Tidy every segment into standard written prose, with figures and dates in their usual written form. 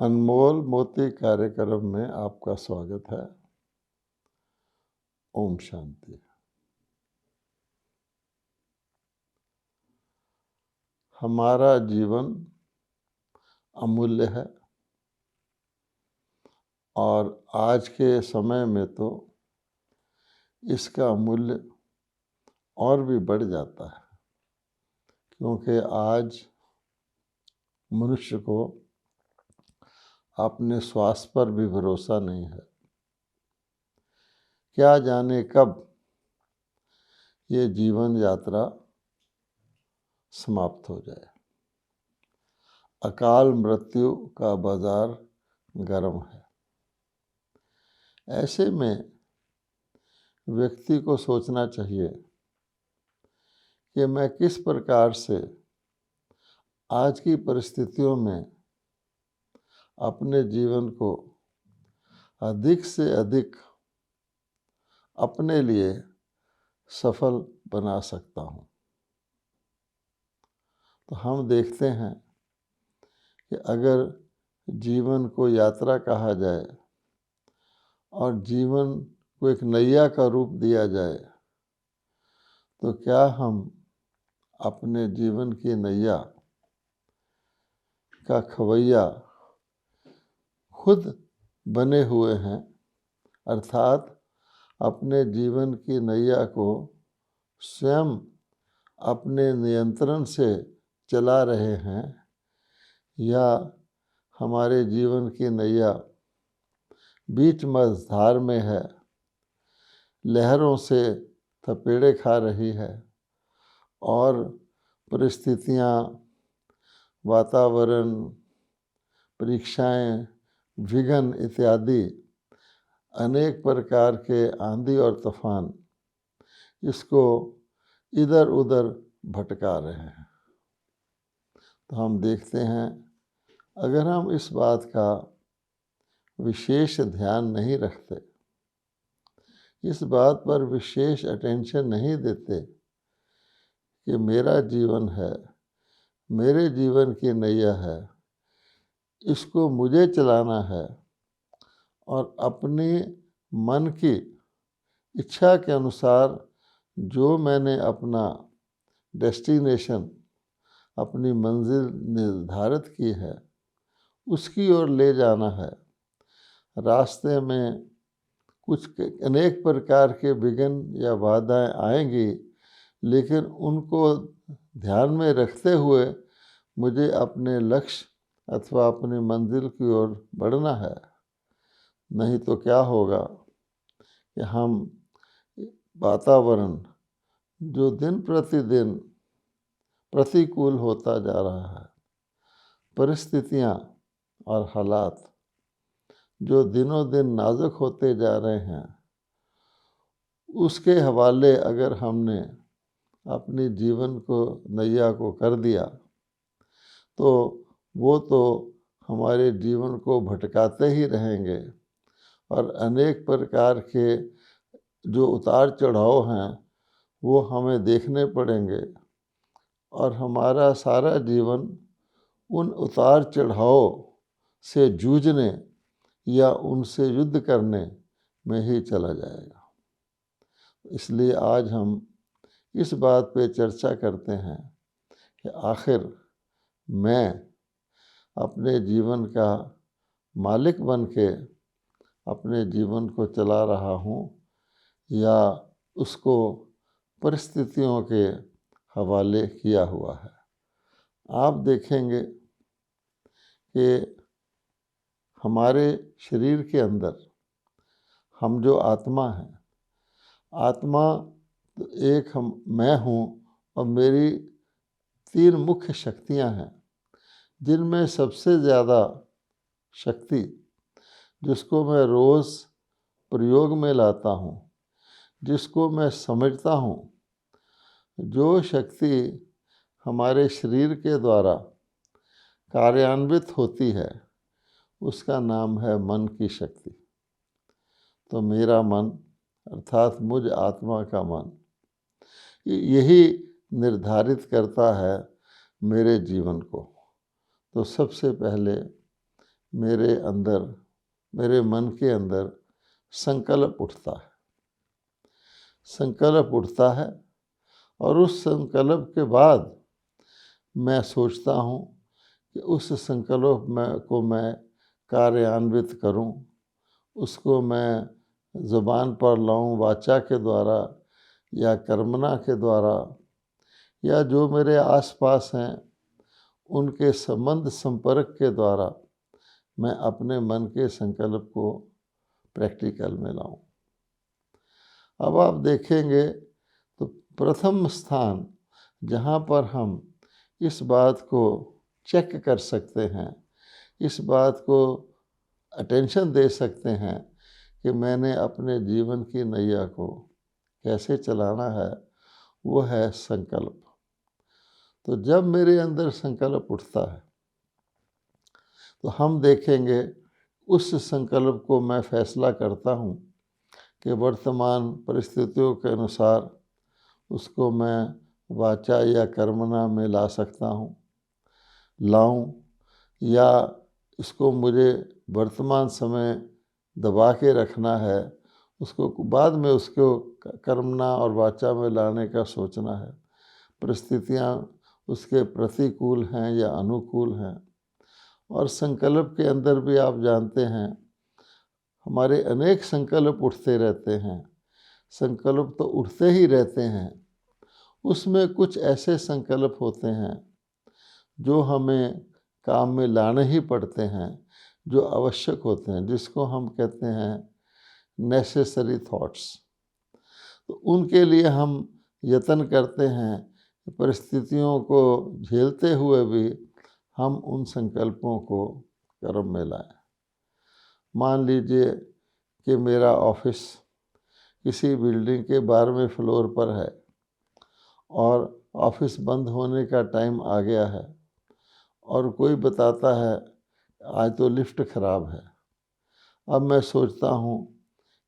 अनमोल मोती कार्यक्रम में आपका स्वागत है। ओम शांति। हमारा जीवन अमूल्य है और आज के समय में तो इसका मूल्य और भी बढ़ जाता है, क्योंकि आज मनुष्य को अपने स्वास्थ्य पर भी भरोसा नहीं है। क्या जाने कब ये जीवन यात्रा समाप्त हो जाए। अकाल मृत्यु का बाजार गर्म है। ऐसे में व्यक्ति को सोचना चाहिए कि मैं किस प्रकार से आज की परिस्थितियों में अपने जीवन को अधिक से अधिक अपने लिए सफल बना सकता हूँ। तो हम देखते हैं कि अगर जीवन को यात्रा कहा जाए और जीवन को एक नैया का रूप दिया जाए, तो क्या हम अपने जीवन की नैया का खवैया खुद बने हुए हैं, अर्थात अपने जीवन की नैया को स्वयं अपने नियंत्रण से चला रहे हैं, या हमारे जीवन की नैया बीच मझधार में है, लहरों से थपेड़े खा रही है और परिस्थितियाँ, वातावरण, परीक्षाएं, विघ्न इत्यादि अनेक प्रकार के आंधी और तूफान इसको इधर उधर भटका रहे हैं। तो हम देखते हैं, अगर हम इस बात का विशेष ध्यान नहीं रखते, इस बात पर विशेष अटेंशन नहीं देते कि मेरा जीवन है, मेरे जीवन की नैया है, इसको मुझे चलाना है और अपने मन की इच्छा के अनुसार जो मैंने अपना डेस्टिनेशन, अपनी मंजिल निर्धारित की है, उसकी ओर ले जाना है। रास्ते में कुछ अनेक प्रकार के विघ्न या बाधाएं आएंगी, लेकिन उनको ध्यान में रखते हुए मुझे अपने लक्ष्य अथवा अपनी मंजिल की ओर बढ़ना है। नहीं तो क्या होगा कि हम वातावरण जो दिन प्रतिदिन प्रतिकूल होता जा रहा है, परिस्थितियाँ और हालात जो दिनों दिन नाजुक होते जा रहे हैं, उसके हवाले अगर हमने अपने जीवन को नैया को कर दिया, तो वो तो हमारे जीवन को भटकाते ही रहेंगे और अनेक प्रकार के जो उतार चढ़ाव हैं वो हमें देखने पड़ेंगे और हमारा सारा जीवन उन उतार चढ़ाव से जूझने या उनसे युद्ध करने में ही चला जाएगा। इसलिए आज हम इस बात पे चर्चा करते हैं कि आखिर मैं अपने जीवन का मालिक बन के अपने जीवन को चला रहा हूँ या उसको परिस्थितियों के हवाले किया हुआ है। आप देखेंगे कि हमारे शरीर के अंदर हम जो आत्मा हैं, आत्मा तो एक मैं हूँ और मेरी 3 मुख्य शक्तियाँ हैं, जिनमें सबसे ज़्यादा शक्ति जिसको मैं रोज़ प्रयोग में लाता हूँ, जिसको मैं समझता हूँ, जो शक्ति हमारे शरीर के द्वारा कार्यान्वित होती है, उसका नाम है मन की शक्ति। तो मेरा मन अर्थात मुझ आत्मा का मन यही निर्धारित करता है मेरे जीवन को। तो सबसे पहले मेरे अंदर, मेरे मन के अंदर संकल्प उठता है। संकल्प उठता है और उस संकल्प के बाद मैं सोचता हूँ कि उस संकल्प को मैं कार्यान्वित करूँ, उसको मैं ज़ुबान पर लाऊं वाचा के द्वारा या कर्मणा के द्वारा, या जो मेरे आसपास हैं उनके संबंध संपर्क के द्वारा मैं अपने मन के संकल्प को प्रैक्टिकल में लाऊं। अब आप देखेंगे तो प्रथम स्थान जहाँ पर हम इस बात को चेक कर सकते हैं, इस बात को अटेंशन दे सकते हैं कि मैंने अपने जीवन की नैया को कैसे चलाना है, वो है संकल्प। तो जब मेरे अंदर संकल्प उठता है तो हम देखेंगे उस संकल्प को मैं फैसला करता हूँ कि वर्तमान परिस्थितियों के अनुसार उसको मैं वाचा या कर्मणा में ला सकता हूँ, लाऊं, या इसको मुझे वर्तमान समय दबा के रखना है, उसको बाद में उसको कर्मणा और वाचा में लाने का सोचना है। परिस्थितियाँ उसके प्रतिकूल हैं या अनुकूल हैं। और संकल्प के अंदर भी आप जानते हैं हमारे अनेक संकल्प उठते रहते हैं। संकल्प तो उठते ही रहते हैं, उसमें कुछ ऐसे संकल्प होते हैं जो हमें काम में लाने ही पड़ते हैं, जो आवश्यक होते हैं, जिसको हम कहते हैं नेसेसरी थॉट्स। तो उनके लिए हम यत्न करते हैं, परिस्थितियों को झेलते हुए भी हम उन संकल्पों को कर्म में लाएं। मान लीजिए कि मेरा ऑफिस किसी बिल्डिंग के 12वें फ्लोर पर है और ऑफिस बंद होने का टाइम आ गया है और कोई बताता है आज तो लिफ्ट ख़राब है। अब मैं सोचता हूँ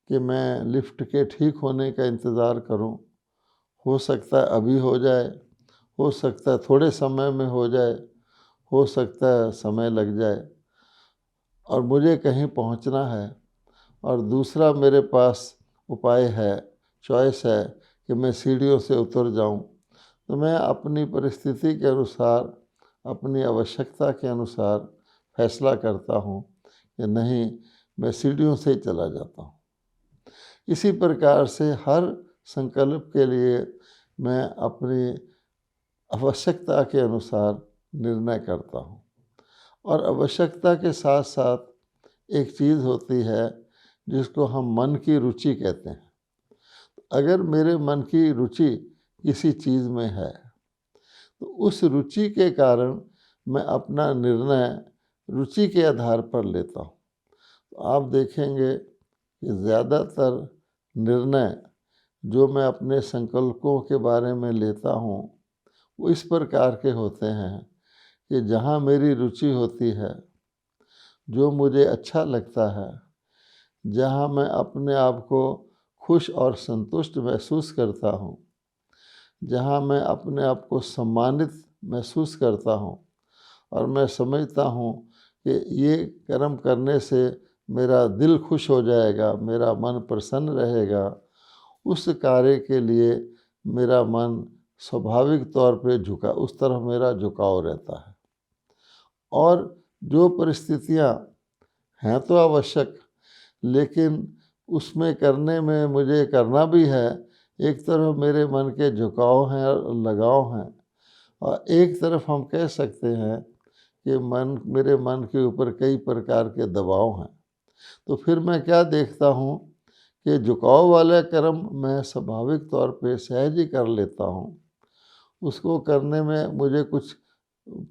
कि मैं लिफ्ट के ठीक होने का इंतज़ार करूँ, हो सकता है अभी हो जाए, हो सकता है थोड़े समय में हो जाए, हो सकता है समय लग जाए, और मुझे कहीं पहुंचना है। और दूसरा मेरे पास उपाय है, चॉइस है कि मैं सीढ़ियों से उतर जाऊं। तो मैं अपनी परिस्थिति के अनुसार, अपनी आवश्यकता के अनुसार फैसला करता हूं कि नहीं, मैं सीढ़ियों से ही चला जाता हूं। इसी प्रकार से हर संकल्प के लिए मैं अपनी आवश्यकता के अनुसार निर्णय करता हूँ। और आवश्यकता के साथ साथ एक चीज़ होती है जिसको हम मन की रुचि कहते हैं। अगर मेरे मन की रुचि किसी चीज़ में है तो उस रुचि के कारण मैं अपना निर्णय रुचि के आधार पर लेता हूँ। तो आप देखेंगे कि ज़्यादातर निर्णय जो मैं अपने संकल्पों के बारे में लेता हूँ वो इस प्रकार के होते हैं कि जहाँ मेरी रुचि होती है, जो मुझे अच्छा लगता है, जहाँ मैं अपने आप को खुश और संतुष्ट महसूस करता हूँ, जहाँ मैं अपने आप को सम्मानित महसूस करता हूँ और मैं समझता हूँ कि ये कर्म करने से मेरा दिल खुश हो जाएगा, मेरा मन प्रसन्न रहेगा, उस कार्य के लिए मेरा मन स्वाभाविक तौर पे उस तरफ मेरा झुकाव रहता है। और जो परिस्थितियाँ हैं तो आवश्यक, लेकिन उसमें करने में मुझे करना भी है। एक तरफ मेरे मन के झुकाव हैं और लगाव हैं, और एक तरफ हम कह सकते हैं कि मेरे मन के ऊपर कई प्रकार के दबाव हैं। तो फिर मैं क्या देखता हूँ कि झुकाव वाला कर्म मैं स्वाभाविक तौर पे सहज ही कर लेता हूँ। उसको करने में मुझे कुछ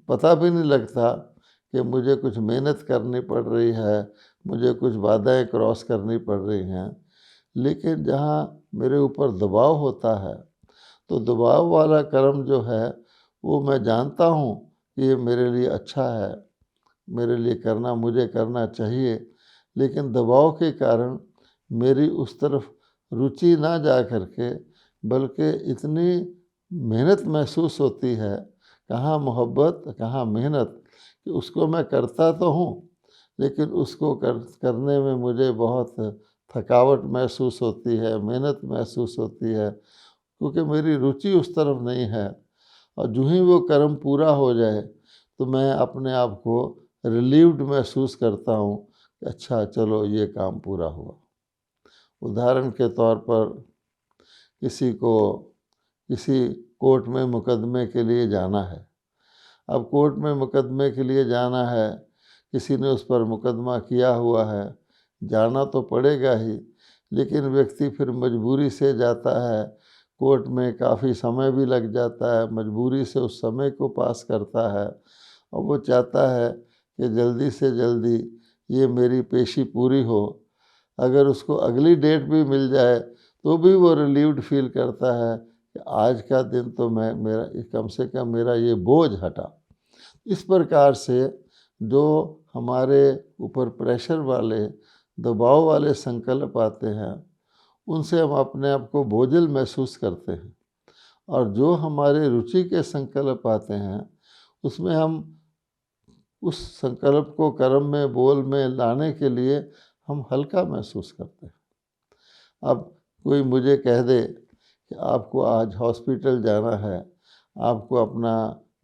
पता भी नहीं लगता कि मुझे कुछ मेहनत करनी पड़ रही है, मुझे कुछ बाधाएं क्रॉस करनी पड़ रही हैं। लेकिन जहाँ मेरे ऊपर दबाव होता है तो दबाव वाला कर्म जो है वो मैं जानता हूँ कि ये मेरे लिए अच्छा है, मेरे लिए मुझे करना चाहिए, लेकिन दबाव के कारण मेरी उस तरफ रुचि ना जा करके बल्कि इतनी मेहनत महसूस होती है, कहाँ मोहब्बत कहाँ मेहनत, कि उसको मैं करता तो हूँ लेकिन उसको करने में मुझे बहुत थकावट महसूस होती है, मेहनत महसूस होती है, क्योंकि मेरी रुचि उस तरफ नहीं है। और जो ही वो कर्म पूरा हो जाए तो मैं अपने आप को रिलीव्ड महसूस करता हूँ कि अच्छा चलो ये काम पूरा हुआ। उदाहरण के तौर पर किसी को किसी कोर्ट में मुकदमे के लिए जाना है। अब कोर्ट में मुकदमे के लिए जाना है, किसी ने उस पर मुकदमा किया हुआ है, जाना तो पड़ेगा ही, लेकिन व्यक्ति फिर मजबूरी से जाता है। कोर्ट में काफ़ी समय भी लग जाता है, मजबूरी से उस समय को पास करता है और वो चाहता है कि जल्दी से जल्दी ये मेरी पेशी पूरी हो। अगर उसको अगली डेट भी मिल जाए तो भी वो रिलीव्ड फील करता है कि आज का दिन तो मैं मेरा कम से कम मेरा ये बोझ हटा। इस प्रकार से जो हमारे ऊपर प्रेशर वाले, दबाव वाले संकल्प आते हैं, उनसे हम अपने आप को बोझिल महसूस करते हैं। और जो हमारे रुचि के संकल्प आते हैं, उसमें हम उस संकल्प को कर्म में, बोल में लाने के लिए हम हल्का महसूस करते हैं। अब कोई मुझे कह दे कि आपको आज हॉस्पिटल जाना है, आपको अपना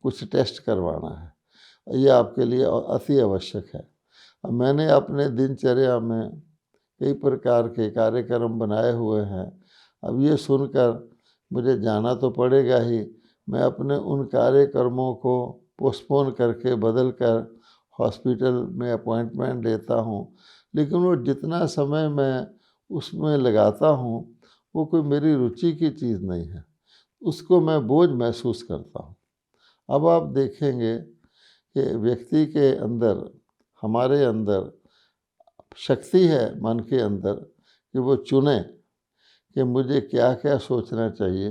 कुछ टेस्ट करवाना है, ये आपके लिए अति आवश्यक है। अब मैंने अपने दिनचर्या में कई प्रकार के कार्यक्रम बनाए हुए हैं। अब ये सुनकर मुझे जाना तो पड़ेगा ही, मैं अपने उन कार्यक्रमों को पोस्टपोन करके बदल कर हॉस्पिटल में अपॉइंटमेंट लेता हूँ। लेकिन वो जितना समय मैं उसमें लगाता हूँ वो कोई मेरी रुचि की चीज़ नहीं है, उसको मैं बोझ महसूस करता हूँ। अब आप देखेंगे कि व्यक्ति के अंदर, हमारे अंदर शक्ति है मन के अंदर कि वो चुने कि मुझे क्या क्या सोचना चाहिए,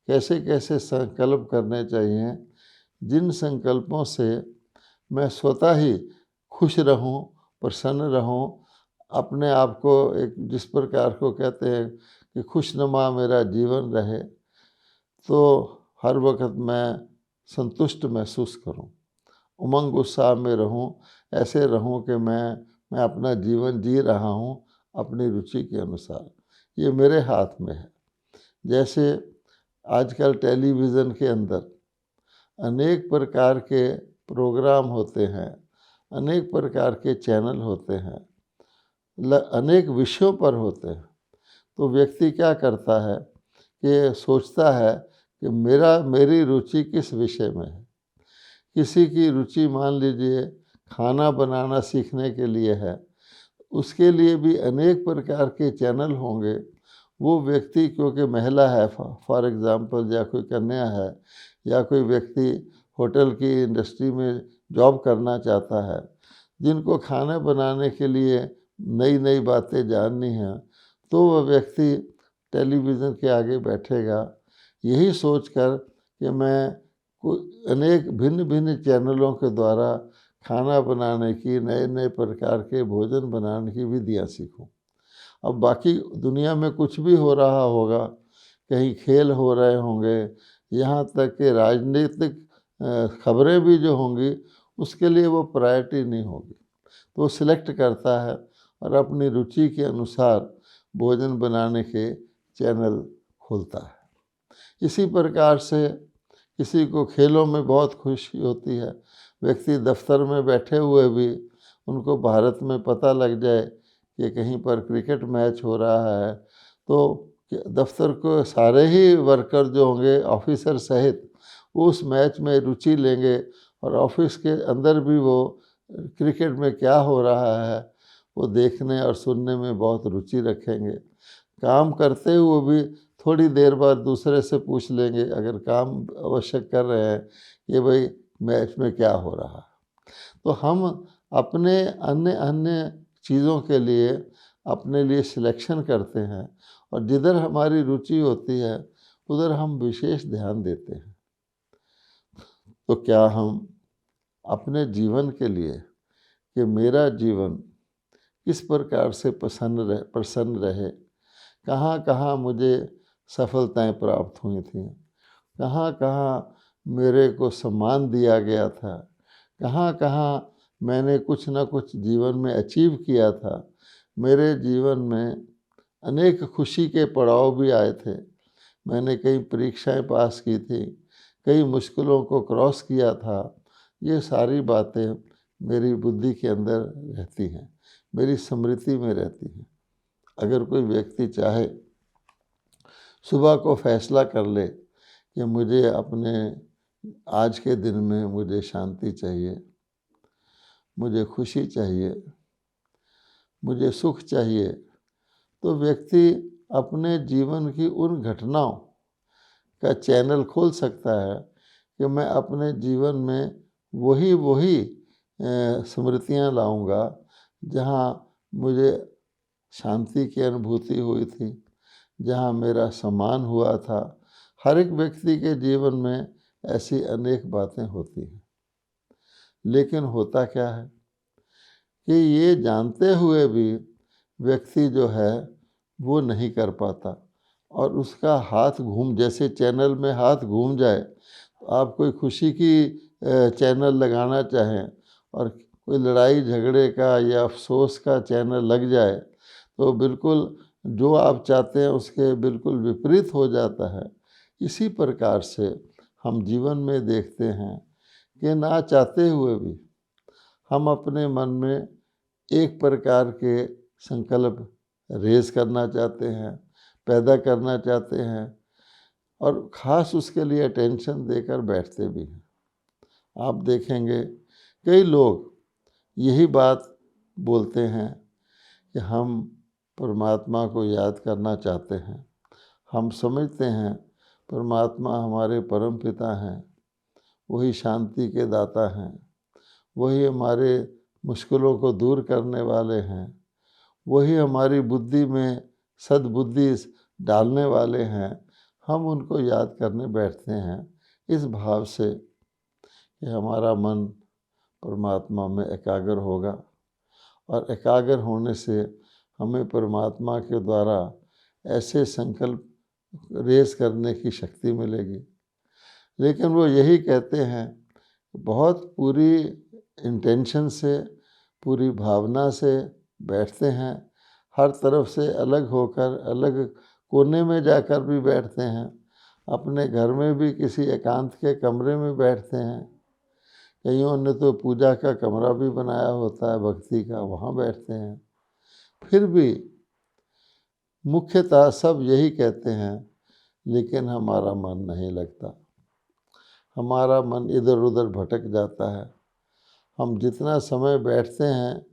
कैसे कैसे संकल्प करने चाहिए, जिन संकल्पों से मैं स्वतः ही खुश रहूं, प्रसन्न रहूं, अपने आप को एक जिस प्रकार को कहते हैं कि खुशनुमा मेरा जीवन रहे, तो हर वक्त मैं संतुष्ट महसूस करूं, उमंग उत्साह में रहूं, ऐसे रहूं कि मैं अपना जीवन जी रहा हूं अपनी रुचि के अनुसार। ये मेरे हाथ में है। जैसे आजकल टेलीविज़न के अंदर अनेक प्रकार के प्रोग्राम होते हैं, अनेक प्रकार के चैनल होते हैं, अनेक विषयों पर होते हैं। तो व्यक्ति क्या करता है कि सोचता है कि मेरी रुचि किस विषय में है। किसी की रुचि मान लीजिए खाना बनाना सीखने के लिए है, उसके लिए भी अनेक प्रकार के चैनल होंगे। वो व्यक्ति क्योंकि महिला है फॉर एग्ज़ाम्पल, या कोई कन्या है, या कोई व्यक्ति होटल की इंडस्ट्री में जॉब करना चाहता है, जिनको खाना बनाने के लिए नई नई बातें जाननी हैं, तो वह व्यक्ति टेलीविज़न के आगे बैठेगा यही सोचकर कि मैं अनेक भिन्न भिन्न चैनलों के द्वारा खाना बनाने की, नए नए प्रकार के भोजन बनाने की विधियाँ सीखूं। अब बाकी दुनिया में कुछ भी हो रहा होगा, कहीं खेल हो रहे होंगे, यहाँ तक कि राजनीतिक खबरें भी जो होंगी, उसके लिए वो प्रायोरिटी नहीं होगी। तो वो सिलेक्ट करता है और अपनी रुचि के अनुसार भोजन बनाने के चैनल खोलता है। इसी प्रकार से किसी को खेलों में बहुत खुशी होती है। व्यक्ति दफ्तर में बैठे हुए भी उनको भारत में पता लग जाए कि कहीं पर क्रिकेट मैच हो रहा है, तो दफ्तर को सारे ही वर्कर जो होंगे ऑफिसर सहित, वो उस मैच में रुचि लेंगे और ऑफिस के अंदर भी वो क्रिकेट में क्या हो रहा है वो देखने और सुनने में बहुत रुचि रखेंगे। काम करते हुए भी थोड़ी देर बाद दूसरे से पूछ लेंगे, अगर काम आवश्यक कर रहे हैं, कि भाई मैच में क्या हो रहा है। तो हम अपने अन्य अन्य चीज़ों के लिए अपने लिए सिलेक्शन करते हैं और जिधर हमारी रुचि होती है उधर हम विशेष ध्यान देते हैं। तो क्या हम अपने जीवन के लिए कि मेरा जीवन किस प्रकार से प्रसन्न रहे, कहाँ कहाँ मुझे सफलताएं प्राप्त हुई थीं, कहाँ कहाँ मेरे को सम्मान दिया गया था, कहाँ कहाँ मैंने कुछ ना कुछ जीवन में अचीव किया था। मेरे जीवन में अनेक खुशी के पड़ाव भी आए थे। मैंने कई परीक्षाएं पास की थी, कई मुश्किलों को क्रॉस किया था। ये सारी बातें मेरी बुद्धि के अंदर रहती हैं, मेरी स्मृति में रहती हैं। अगर कोई व्यक्ति चाहे सुबह को फैसला कर ले कि मुझे अपने आज के दिन में मुझे शांति चाहिए, मुझे खुशी चाहिए, मुझे सुख चाहिए, तो व्यक्ति अपने जीवन की उन घटनाओं का चैनल खोल सकता है कि मैं अपने जीवन में वही वही स्मृतियाँ लाऊंगा जहाँ मुझे शांति की अनुभूति हुई थी, जहाँ मेरा सम्मान हुआ था। हर एक व्यक्ति के जीवन में ऐसी अनेक बातें होती हैं, लेकिन होता क्या है कि ये जानते हुए भी व्यक्ति जो है वो नहीं कर पाता, और उसका हाथ घूम, जैसे चैनल में हाथ घूम जाए, तो आप कोई खुशी की चैनल लगाना चाहें और कोई लड़ाई झगड़े का या अफसोस का चैनल लग जाए तो बिल्कुल जो आप चाहते हैं उसके बिल्कुल विपरीत हो जाता है। इसी प्रकार से हम जीवन में देखते हैं कि ना चाहते हुए भी हम अपने मन में एक प्रकार के संकल्प रेज़ करना चाहते हैं, पैदा करना चाहते हैं, और ख़ास उसके लिए अटेंशन देकर बैठते भी हैं। आप देखेंगे कई लोग यही बात बोलते हैं कि हम परमात्मा को याद करना चाहते हैं, हम समझते हैं परमात्मा हमारे परम पिता हैं, वही शांति के दाता हैं, वही हमारे मुश्किलों को दूर करने वाले हैं, वही हमारी बुद्धि में सद्बुद्धि डालने वाले हैं। हम उनको याद करने बैठते हैं इस भाव से कि हमारा मन परमात्मा में एकाग्र होगा, और एकाग्र होने से हमें परमात्मा के द्वारा ऐसे संकल्प रेज़ करने की शक्ति मिलेगी। लेकिन वो यही कहते हैं, बहुत पूरी इंटेंशन से, पूरी भावना से बैठते हैं, हर तरफ से अलग होकर अलग कोने में जाकर भी बैठते हैं, अपने घर में भी किसी एकांत के कमरे में बैठते हैं, कईयों ने तो पूजा का कमरा भी बनाया होता है भक्ति का, वहाँ बैठते हैं। फिर भी मुख्यतः सब यही कहते हैं, लेकिन हमारा मन नहीं लगता, हमारा मन इधर उधर भटक जाता है। हम जितना समय बैठते हैं,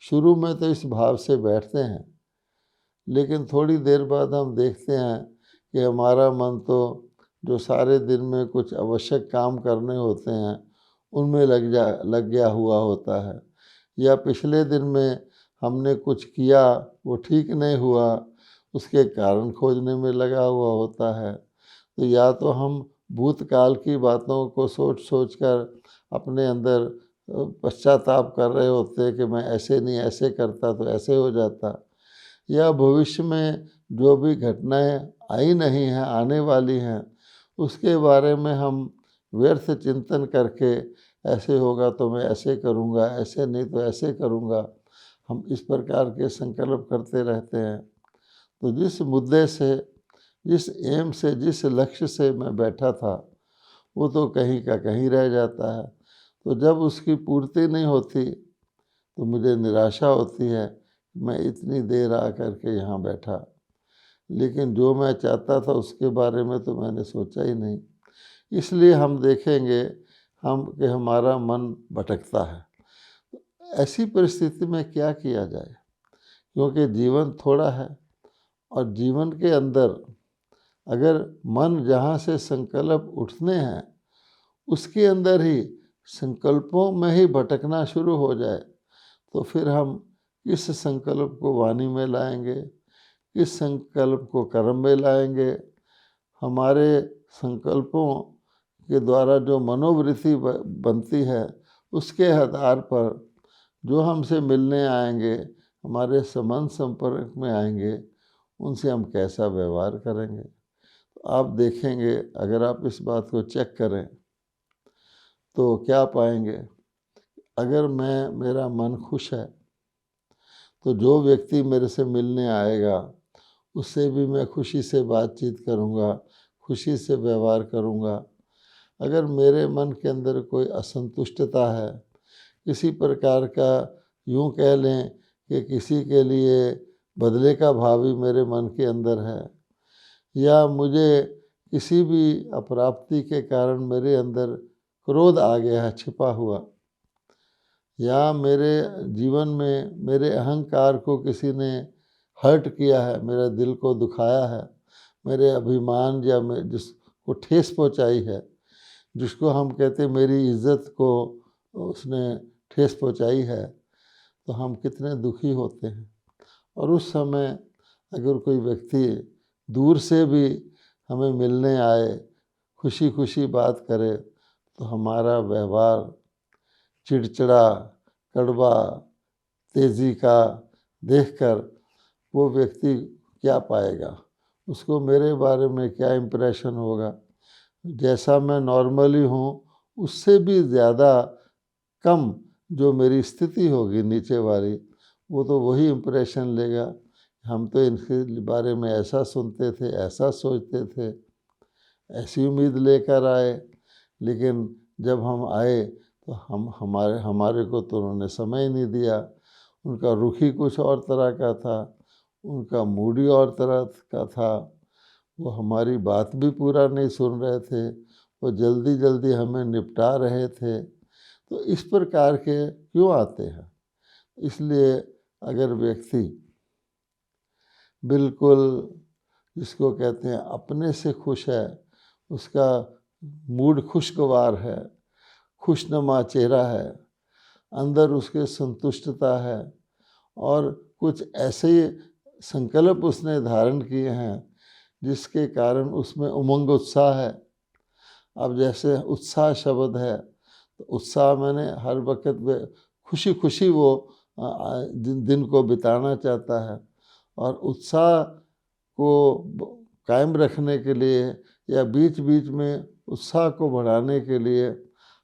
शुरू में तो इस भाव से बैठते हैं, लेकिन थोड़ी देर बाद हम देखते हैं कि हमारा मन तो जो सारे दिन में कुछ आवश्यक काम करने होते हैं उनमें लग गया हुआ होता है, या पिछले दिन में हमने कुछ किया वो ठीक नहीं हुआ, उसके कारण खोजने में लगा हुआ होता है। तो या तो हम भूतकाल की बातों को सोच सोच कर अपने अंदर पश्चाताप कर रहे होते कि मैं ऐसे नहीं, ऐसे करता तो ऐसे हो जाता, या भविष्य में जो भी घटनाएं आई नहीं हैं, आने वाली हैं, उसके बारे में हम व्यर्थ चिंतन करके ऐसे होगा तो मैं ऐसे करूँगा, ऐसे नहीं तो ऐसे करूँगा, हम इस प्रकार के संकल्प करते रहते हैं। तो जिस मुद्दे से, जिस एम से, जिस लक्ष्य से मैं बैठा था, वो तो कहीं का कहीं रह जाता है। तो जब उसकी पूर्ति नहीं होती तो मुझे निराशा होती है, मैं इतनी देर आ कर के यहाँ बैठा, लेकिन जो मैं चाहता था उसके बारे में तो मैंने सोचा ही नहीं। इसलिए हम देखेंगे कि हमारा मन भटकता है। ऐसी परिस्थिति में क्या किया जाए, क्योंकि जीवन थोड़ा है, और जीवन के अंदर अगर मन जहाँ से संकल्प उठने हैं उसके अंदर ही संकल्पों में ही भटकना शुरू हो जाए, तो फिर हम किस संकल्प को वाणी में लाएंगे, किस संकल्प को कर्म में लाएंगे। हमारे संकल्पों के द्वारा जो मनोवृत्ति बनती है, उसके आधार पर जो हमसे मिलने आएंगे, हमारे संबंध संपर्क में आएंगे, उनसे हम कैसा व्यवहार करेंगे। तो आप देखेंगे, अगर आप इस बात को चेक करें तो क्या पाएंगे, अगर मेरा मन खुश है तो जो व्यक्ति मेरे से मिलने आएगा उससे भी मैं खुशी से बातचीत करूँगा, खुशी से व्यवहार करूँगा। अगर मेरे मन के अंदर कोई असंतुष्टता है, किसी प्रकार का, यूँ कह लें कि किसी के लिए बदले का भाव भी मेरे मन के अंदर है, या मुझे किसी भी अप्राप्ति के कारण मेरे अंदर क्रोध आ गया है छिपा हुआ, या मेरे जीवन में मेरे अहंकार को किसी ने हर्ट किया है, मेरा दिल को दुखाया है, मेरे अभिमान या जिसको ठेस पहुंचाई है, जिसको हम कहते मेरी इज्जत को उसने ठेस पहुंचाई है, तो हम कितने दुखी होते हैं। और उस समय अगर कोई व्यक्ति दूर से भी हमें मिलने आए, खुशी खुशी बात करे, तो हमारा व्यवहार चिड़चिड़ा, कड़वा, तेज़ी का देखकर वो व्यक्ति क्या पाएगा, उसको मेरे बारे में क्या इम्प्रेशन होगा। जैसा मैं नॉर्मली हूँ उससे भी ज़्यादा कम जो मेरी स्थिति होगी नीचे वाली, वो तो वही इम्प्रेशन लेगा। हम तो इनके बारे में ऐसा सुनते थे, ऐसा सोचते थे, ऐसी उम्मीद लेकर आए, लेकिन जब हम आए तो हमारे को तो उन्होंने समय ही नहीं दिया। उनका रुख ही कुछ और तरह का था, उनका मूड ही और तरह का था। वो हमारी बात भी पूरा नहीं सुन रहे थे, वो जल्दी जल्दी हमें निपटा रहे थे। तो इस प्रकार के क्यों आते हैं? इसलिए अगर व्यक्ति बिल्कुल, जिसको कहते हैं अपने से खुश है, उसका मूड खुशगवार है, खुशनुमा चेहरा है, अंदर उसके संतुष्टता है, और कुछ ऐसे संकल्प उसने धारण किए हैं जिसके कारण उसमें उमंग उत्साह है। अब जैसे उत्साह शब्द है, तो उत्साह मैंने हर वक्त में खुशी खुशी वो दिन को बिताना चाहता है। और उत्साह को कायम रखने के लिए या बीच बीच में उत्साह को बढ़ाने के लिए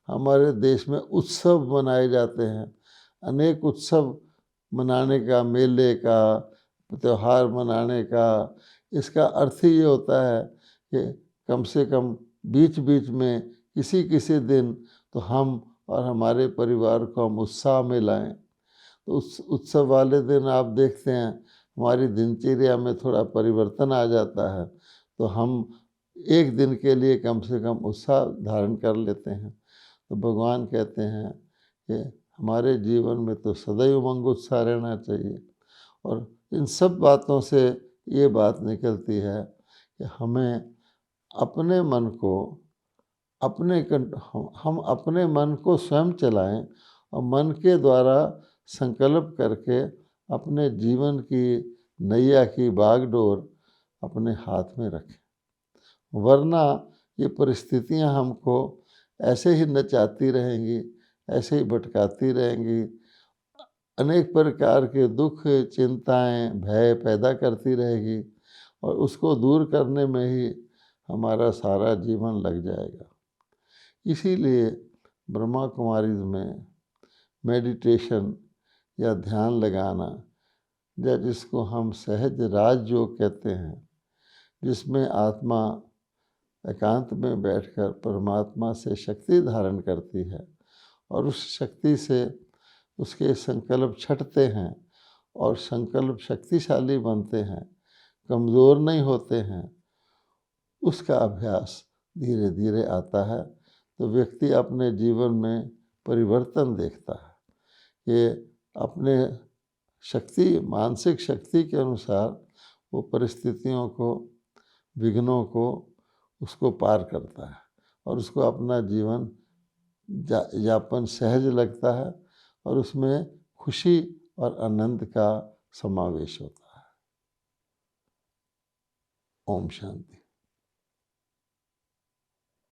हमारे देश में उत्सव मनाए जाते हैं। अनेक उत्सव मनाने का, मेले का, त्यौहार मनाने का, इसका अर्थ ही ये होता है कि कम से कम बीच बीच में किसी किसी दिन तो हम और हमारे परिवार को हम उत्साह में लाएं। तो उस उत्सव वाले दिन आप देखते हैं हमारी दिनचर्या में थोड़ा परिवर्तन आ जाता है, तो हम एक दिन के लिए कम से कम उत्साह धारण कर लेते हैं। तो भगवान कहते हैं कि हमारे जीवन में तो सदैव उमंग उत्साह रहना चाहिए। और इन सब बातों से ये बात निकलती है कि हमें अपने मन को हम अपने मन को स्वयं चलाएं, और मन के द्वारा संकल्प करके अपने जीवन की नैया की बागडोर अपने हाथ में रखें। वरना ये परिस्थितियां हमको ऐसे ही नचाती रहेंगी, ऐसे ही भटकाती रहेंगी, अनेक प्रकार के दुख, चिंताएं, भय पैदा करती रहेगी, और उसको दूर करने में ही हमारा सारा जीवन लग जाएगा। इसीलिए ब्रह्मा कुमारीज में मेडिटेशन या ध्यान लगाना, या जिसको हम सहज राजयोग कहते हैं, जिसमें आत्मा एकांत में बैठकर परमात्मा से शक्ति धारण करती है, और उस शक्ति से उसके संकल्प छटते हैं और संकल्प शक्तिशाली बनते हैं, कमज़ोर नहीं होते हैं। उसका अभ्यास धीरे धीरे आता है, तो व्यक्ति अपने जीवन में परिवर्तन देखता है कि अपने शक्ति, मानसिक शक्ति के अनुसार वो परिस्थितियों को, विघ्नों को उसको पार करता है, और उसको अपना जीवन यापन सहज लगता है, और उसमें खुशी और आनंद का समावेश होता है। ओम शांति।